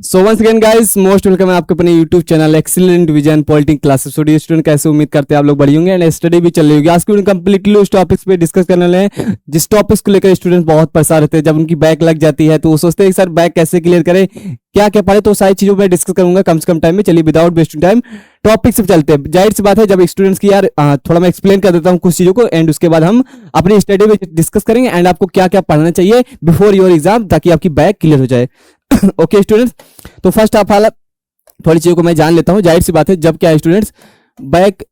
सो once again guys, most welcome है आपके अपने YouTube channel excellent vision politics classes. Studio student कैसे उम्मीद करते हैं आप लोग बढ़िया होंगे एंड स्टडी भी चल रही होगी। आज की कंप्लीटली उस टॉपिक्स पे डिस्कस करने वाले हैं जिस टॉपिक्स को लेकर स्टूडेंट बहुत परेशान रहते हैं। जब उनकी बैक लग जाती है तो वो सोचते हैं सर बैक कैसे क्लियर करें, क्या क्या पढ़े, तो सारी चीजों पर डिस्कस करूंगा कम से कम टाइम में। चलिए विदाउट वेस्टिंग टाइम टॉपिक से चलते हैं। जाहिर सी बात है जब स्टूडेंट्स की यार थोड़ा मैं एक्सप्लेन कर देता हूँ कुछ चीजों को एंड उसके बाद हम अपनी स्टडी में डिस्कस करेंगे एंड आपको क्या क्या पढ़ना चाहिए बिफोर योर एग्जाम ताकि आपकी बैक क्लियर हो जाए। ओके स्टूडेंट्स, तो फर्स्ट ऑफ ऑल थोड़ी चीजों को मैं जान लेता हूँ। जाहिर सी बात है जब क्या स्टूडेंट्स बैक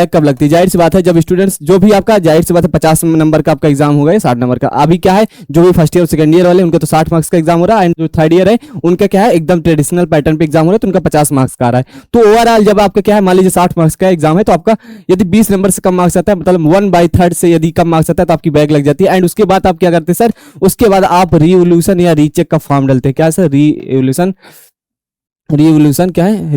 कब लगती है, जाहिर सी बात है जब स्टूडेंट्स जो भी आपका जाहिर सी बात है 50 नंबर का आपका एग्जाम होगा या 60 नंबर का। अभी क्या है जो भी फर्स्ट ईयर और सेकंड ईयर वाले उनका तो 60 मार्क्स का एग्जाम हो रहा है एंड जो थर्ड ईयर है उनका क्या है एकदम ट्रेडिशनल पैटर्न पे एग्जाम हो रहा है तो उनका 50 मार्क्स का आ रहा है। तो ओवरऑल जब आपका क्या है मान लीजिए 60 मार्क्स का एग्जाम है तो आपका यदि 20 नंबर से कम मार्क्स आता है मतलब 1/3 से यदि कम मार्क्स आता है तो आपकी बैक लग जाती है। एंड उसके बाद आप क्या करते हैं सर, उसके बाद आप रीवोल्यूशन या रीचेक का फॉर्म डालते हैं। क्या है सर, रिवोल्यूशन क्या है,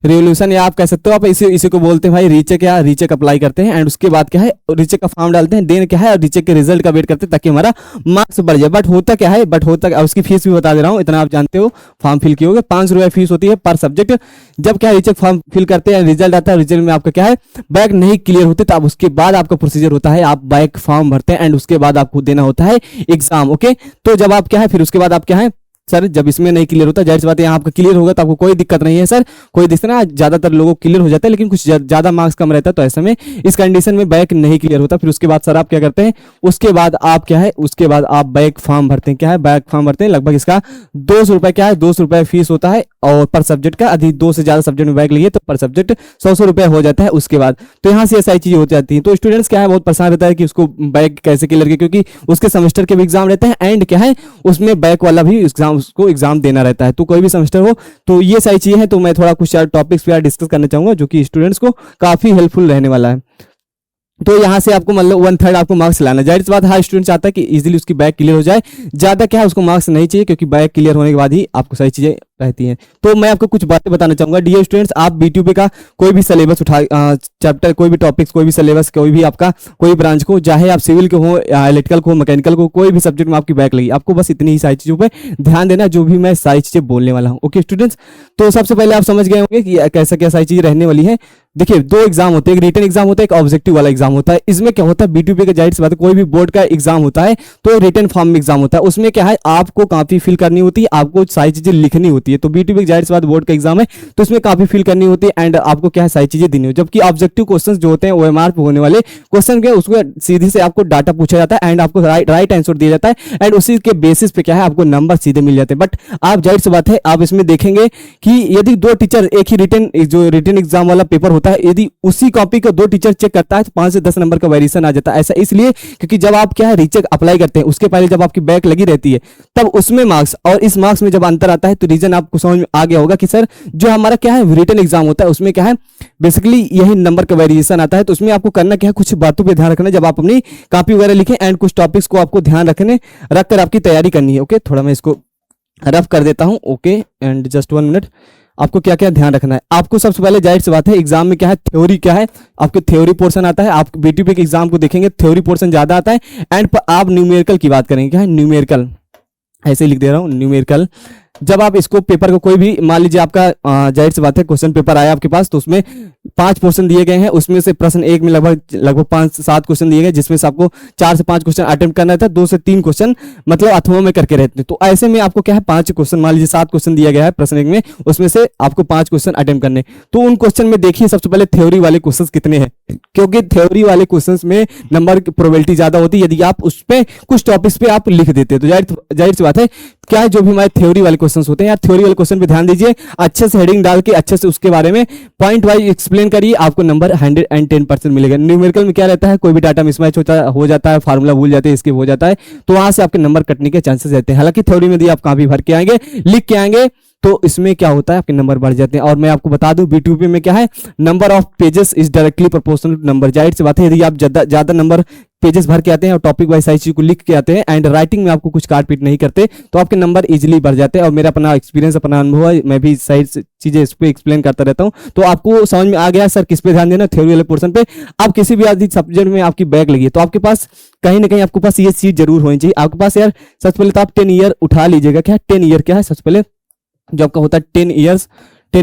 रिवोल्यूशन या आप कह सकते हो आप इसी को बोलते हैं भाई रीचेक या रीचेक अप्लाई करते हैं एंड उसके बाद क्या है रीचेक का फॉर्म डालते हैं, देन क्या है रीचेक के रिजल्ट का वेट करते हैं ताकि हमारा मार्क्स बढ़ जाए। बट होता क्या है, उसकी फीस भी बता दे रहा हूँ, इतना आप जानते हो फॉर्म फिल किए होगे, 500 रुपये फीस होती है पर सब्जेक्ट। जब क्या रीचेक फॉर्म फिल करते हैं रिजल्ट आता है, रिजल्ट में आपका क्या है बैक नहीं क्लियर होते तो अब उसके बाद आपका प्रोसीजर होता है आप बैक फॉर्म भरते हैं एंड उसके बाद आपको देना होता है एग्जाम। ओके, तो जब आप क्या है फिर उसके बाद आप क्या है सर जब इसमें नहीं क्लियर होता, जाहिर सी बात है यहाँ आपका क्लियर होगा तो आपको कोई दिक्कत नहीं है सर, कोई दिक्कत ना, ज्यादातर लोगों को क्लियर हो जाता है लेकिन कुछ ज्यादा मार्क्स कम रहता है तो ऐसे में इस कंडीशन में बैक नहीं क्लियर होता। फिर उसके बाद सर आप क्या करते हैं, उसके बाद आप क्या है उसके बाद आप बैक फॉर्म भरते हैं। क्या है बैक फॉर्म भरते हैं, लगभग इसका 200 रुपए क्या है 200 रुपए फीस होता है और पर सब्जेक्ट का, अधिक 2 से ज्यादा सब्जेक्ट में बैक लगी तो पर सब्जेक्ट 100 रुपए हो जाता है उसके बाद। तो यहाँ से ऐसी चीजें हो जाती है तो स्टूडेंट्स क्या है बहुत परेशान रहता है कि उसको बैक कैसे क्लियर किया, क्योंकि उसके सेमेस्टर के भी एग्जाम रहते हैं एंड क्या है उसमें बैक वाला भी एग्जाम उसको एग्जाम देना रहता है। तो कोई भी सेमेस्टर हो तो ये सारी चीजें हैं, तो मैं थोड़ा कुछ टॉपिक्स पे डिस्कस करना चाहूंगा जो कि स्टूडेंट्स को काफी हेल्पफुल रहने वाला है। तो यहाँ से आपको मतलब 1/3 आपको मार्क्स लाना, जाहिर सी बात हर स्टूडेंट चाहता है कि इजीली उसकी बैक क्लियर हो जाए, ज्यादा क्या है उसको मार्क्स नहीं चाहिए क्योंकि बैक क्लियर होने के बाद ही आपको सारी चीजें रहती हैं। तो मैं आपको कुछ बातें बताना चाहूंगा डियर स्टूडेंट्स, आप बीटीयूपी का कोई भी सिलेबस उठा चैप्टर कोई भी टॉपिक्स कोई भी सिलेबस कोई भी आपका कोई ब्रांच को, चाहे आप सिविल के हो इलेक्ट्रिकल को मैकेनिकल को, कोई भी सब्जेक्ट में आपकी बैक लगी, आपको बस इतनी ही सारी चीजों पर ध्यान देना जो भी मैं सारी चीजें बोलने वाला हूँ। ओके स्टूडेंट्स, तो सबसे पहले आप समझ गए होंगे कि कैसा क्या सारी चीजें रहने वाली है। देखिए दो एग्जाम होते हैं, एक रिटन एग्जाम होता है एक ऑब्जेक्टिव वाला एग्जाम होता है। इसमें क्या होता है बीटीयूपी का जाहिर सी बात है कोई भी बोर्ड का एग्जाम होता है तो रिटन फॉर्म में एग्जाम होता है, उसमें क्या है आपको कॉपी फिल करनी होती है, आपको सारी चीजें लिखनी होती है। तो बीटीयूपी जाहिर सी बात बोर्ड का एग्जाम है तो इसमें कॉपी फिल करनी होती है एंड आपको क्या है सारी चीजें देनी होती है। जबकि ऑब्जेक्टिव क्वेश्चन जो होते हैं ओएमआर पे होने वाले क्वेश्चन के उसको सीधे से आपको डाटा पूछा जाता है एंड आपको राइट आंसर दिया जाता है एंड उसी के बेसिस पे क्या है आपको नंबर सीधे मिल जाते हैं। बट आप जाहिर सी बात है आप इसमें देखेंगे कि यदि दो टीचर एक ही रिटन एग्जाम वाला पेपर होता है, यदि उसी कॉपी को दो टीचर चेक करता है तो 5 से 10 नंबर का वेरिएशन आ जाता है। ऐसा इसलिए क्योंकि जब आप क्या है रीचेक अप्लाई करते हैं उसके पहले जब आपकी बैक लगी रहती है तब उसमें मार्क्स और इस मार्क्स में जब अंतर आता है तो रीजन आपको समझ में आ गया होगा कि सर जो हमारा क्या है रिटन एग्जाम होता है उसमें क्या है बेसिकली यही नंबर का वेरिएशन आता है। तो उसमें आपको करना क्या है कुछ बातों पे ध्यान रखना जब आप अपनी कॉपी वगैरह लिखें एंड कुछ टॉपिक्स को आपको ध्यान रखकर आपकी तैयारी करनी है। ओके, थोड़ा मैं इसको रफ कर देता हूं। ओके एंड जस्ट 1 मिनट, आपको क्या क्या ध्यान रखना है। आपको सबसे पहले जाहिर सी बात है एग्जाम में क्या है थ्योरी क्या है आपके थ्योरी पोर्शन आता है। आप बीटीयूपी के एग्जाम को देखेंगे थ्योरी पोर्शन ज्यादा आता है एंड आप न्यूमेरिकल की बात करेंगे। क्या है न्यूमेरिकल, ऐसे लिख दे रहा हूं न्यूमेरिकल। जब आप इसको पेपर को कोई भी मान लीजिए आपका जाहिर सी बात है क्वेश्चन पेपर आया आपके पास तो उसमें 5 पोर्शन दिए गए हैं, उसमें से प्रश्न एक में लगभग 5 से 7 क्वेश्चन दिए गए जिसमें से आपको 4 से 5 क्वेश्चन अटेम्प्ट करना रहता है, 2 से 3 क्वेश्चन मतलब अथवा में करके रहते हैं। तो ऐसे में आपको क्या है 5 क्वेश्चन मान लीजिए 7 क्वेश्चन दिया गया है प्रश्न एक में, उसमें से आपको 5 क्वेश्चन अटेम्प्ट करने। तो उन क्वेश्चन में देखिए सबसे पहले थ्योरी वाले क्वेश्चन कितने हैं, क्योंकि थ्योरी वाले क्वेश्चन में नंबर की प्रोबेबिलिटी ज्यादा होती है यदि आप उस पर कुछ टॉपिक्स पे आप लिख देते हैं। तो जाहिर सी बात है क्या है जो भी हमारे थ्योरी वाले क्वेश्चन होते हैं यार थ्योरी वाले क्वेश्चन पे ध्यान दीजिए, अच्छे से हेडिंग डाल के अच्छे से उसके बारे में पॉइंट वाइज एक्सप्लेन करिए, आपको नंबर 110% मिलेगा। न्यूमेरिकल में क्या रहता है कोई भी डाटा मिसमैच हो जाता है, फार्मूला भूल जाते हैं, स्किप हो जाता है तो वहां से आपके नंबर कटने के चांसेस रहते हैं। हालांकि थ्योरी में यदि आप कॉपी भर के आएंगे लिख के आएंगे तो इसमें क्या होता है, आपके नंबर बढ़ जाते हैं। और मैं आपको बता दूं B2P में क्या है, number of pages is directly proportional to number. जाहिर सी बात है, यदि आप ज्यादा नंबर पेजेस भर के आते हैं और टॉपिक वाइज सारी चीज को लिख के आते हैं एंड राइटिंग में आपको कुछ काट पीट नहीं करते, तो आपके नंबर इजीली बढ़ जाते हैं। और मेरा अपना एक्सपीरियंस, अपना अनुभव है, मैं भी सारी चीजें इस पे एक्सप्लेन करता रहता हूं। तो आपको समझ में आ गया सर किस पे ध्यान देना, थ्योरी वाले पोर्शन पे। आप किसी भी आदि सब्जेक्ट में आपकी बैक लगी है तो आपके पास कहीं ना कहीं आपके पास ये चीज जरूर होनी चाहिए। आपके पास यार सबसे पहले तो आप 10 ईयर उठा लीजिएगा। क्या है 10 ईयर, क्या है सबसे पहले जो आपका होता है 10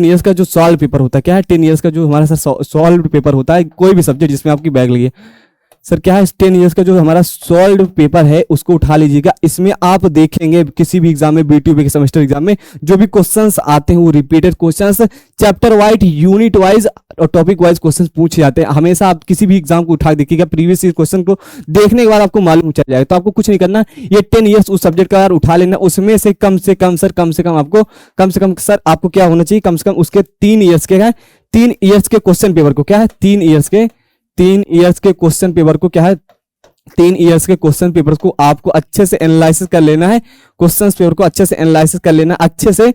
ईयर्स का जो सॉल्व पेपर होता है, क्या है 10 ईयर्स का जो हमारा सर सॉल्व पेपर होता है, कोई भी सब्जेक्ट जिसमें आपकी बैग लगी है सर, क्या है 10 ईयर्स का जो हमारा सॉल्व पेपर है उसको उठा लीजिएगा। इसमें आप देखेंगे किसी भी एग्जाम में, B2P के सेमेस्टर एग्जाम में जो भी क्वेश्चंस आते हैं वो repeated questions, chapter wise, unit wise और टॉपिक वाइज क्वेश्चंस पूछे जाते हैं। हमेशा आप किसी भी एग्जाम को उठा देखिएगा, प्रीवियस ईयर क्वेश्चन को देखने के बाद आपको मालूम चल जाएगा। तो आपको कुछ नहीं करना, ये 10 ईयर्स उस सब्जेक्ट का उठा लेना, उसमें से कम से कम सर आपको क्या होना चाहिए, कम से कम उसके 3 ईयर्स के 3 ईयर्स के क्वेश्चन पेपर को, क्या है 3 ईयर्स के क्वेश्चन पेपर को, क्या है 3 ईयर्स के क्वेश्चन पेपर को आपको अच्छे से एनालिसिस कर लेना है। क्वेश्चन पेपर को अच्छे से एनालिसिस कर लेना, अच्छे से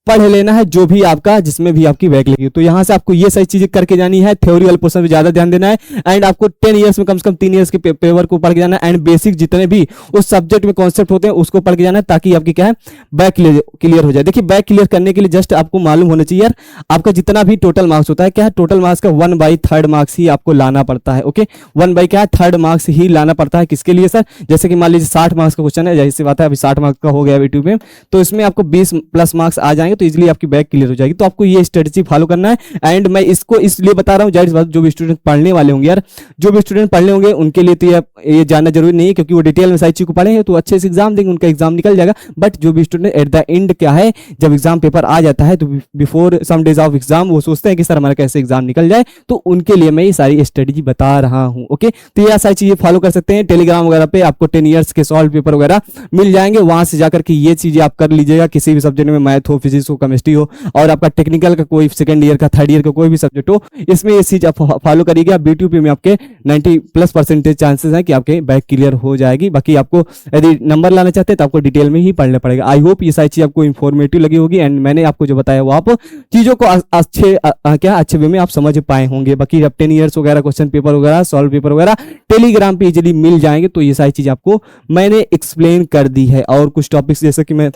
पढ़ लेना है, जो भी आपका जिसमें भी आपकी बैक लगी। तो यहां से आपको ये सारी चीजें करके जानी है। थ्योरी वाले पोर्शन पे ज्यादा ध्यान देना है एंड आपको 10 ईयर्स में कम से कम 3 ईयर्स के पेपर को पढ़ के जाना है एंड बेसिक जितने भी उस सब्जेक्ट में कॉन्सेप्ट होते हैं उसको पढ़ के जाना है, ताकि आपकी क्या है बैक क्लियर हो जाए। देखिए बैक क्लियर करने के लिए जस्ट आपको मालूम होना चाहिए यार, आपका जितना भी टोटल मार्क्स होता है, क्या है टोटल मार्क्स का 1/3 मार्क्स ही आपको लाना पड़ता है। ओके, 1/3 मार्क्स ही लाना पड़ता है। किसके लिए सर, जैसे कि मान लीजिए 60 मार्क्स का क्वेश्चन है, जैसी बात है अभी 60 मार्क्स का हो गया B2 में, तो इसमें आपको 20+ मार्क्स आ जाएंगे, तो इजिली आपकी बैक क्लियर हो जाएगी। तो आपको ये स्ट्रेटजी फॉलो करना है एंड मैं इसको इसलिए बता रहा हूं, जाहिर बात जो भी स्टूडेंट पढ़ने वाले होंगे यार, जो भी स्टूडेंट पढ़ने होंगे उनके लिए तो ये जानना जरूरी नहीं है, क्योंकि वो डिटेल में सारी चीज को पढ़े तो अच्छे से एग्जाम देंगे, उनका एग्जाम निकल जाएगा। बट जो भी स्टूडेंट एट द एंड क्या है, जब एग्जाम पेपर आ जाता है तो before some days of exam वो सोचते हैं कि सर हमारा कैसे एग्जाम निकल जाए, तो उनके लिए मैं ये सारी स्ट्रेटजी बता रहा हूं। ओके, तो ये सारी चीजें फॉलो कर सकते हैं। टेलीग्राम वगैरह पे आपको 10 ईयर्स के सॉल्व पेपर वगैरह मिल जाएंगे, वहां से जाकर के ये चीजें आप कर लीजिएगा। किसी भी सब्जेक्ट में मैथ हो, फिजिक्स हो, केमिस्ट्री हो और आपका टेक्निकल का कोई सेकंड ईयर का, थर्ड ईयर का कोई भी सब्जेक्ट हो, इसमें ये चीज आप फॉलो करिएगा। B2P में आपके 90+% चांसेस हैं कि आपके बैक क्लियर हो जाएगी। बाकी आपको यदि नंबर लाना चाहते हैं तो आपको डिटेल में ही पढ़ना पड़ेगा। आई होप ये सारी चीज आपको इन्फॉर्मेटिव लगी होगी एंड मैंने आपको जो बताया वो आप चीजों को अच्छे वे में आप समझ पाए होंगे। बाकी अब 10 ईयर्स वगैरह क्वेश्चन पेपर वगैरह, सॉल्व पेपर वगैरह टेलीग्राम पे इजीली मिल जाएंगे। तो ये सारी चीज आपको मैंने एक्सप्लेन कर दी है। और कुछ टॉपिक्स जैसे कि मैं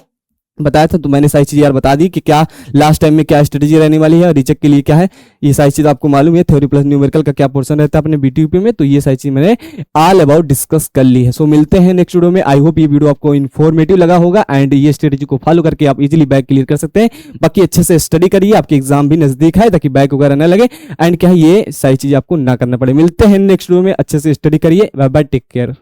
बताया था तो मैंने सारी चीज़ यार बता दी कि क्या लास्ट टाइम में क्या स्ट्रेटेजी रहने वाली है, रीचेक के लिए क्या है, ये सारी चीज़ आपको मालूम है। थ्योरी प्लस न्यूमेरिकल का क्या पोर्शन रहता है अपने B2P में, तो ये सारी चीज़ मैंने ऑल अबाउट डिस्कस कर ली है। सो मिलते हैं नेक्स्ट वीडियो में। आई होप ये वीडियो आपको इन्फॉर्मेटिव लगा होगा एंड ये स्ट्रेटेजी को फॉलो करके आप इजीली बैक क्लियर कर सकते हैं। बाकी अच्छे से स्टडी करिए, आपके एग्जाम भी नजदीक है, ताकि बैक वगैरह न लगे एंड क्या है ये सारी चीज़ आपको ना करना पड़े। मिलते हैं नेक्स्ट वीडियो में, अच्छे से स्टडी करिए। Bye bye, take care.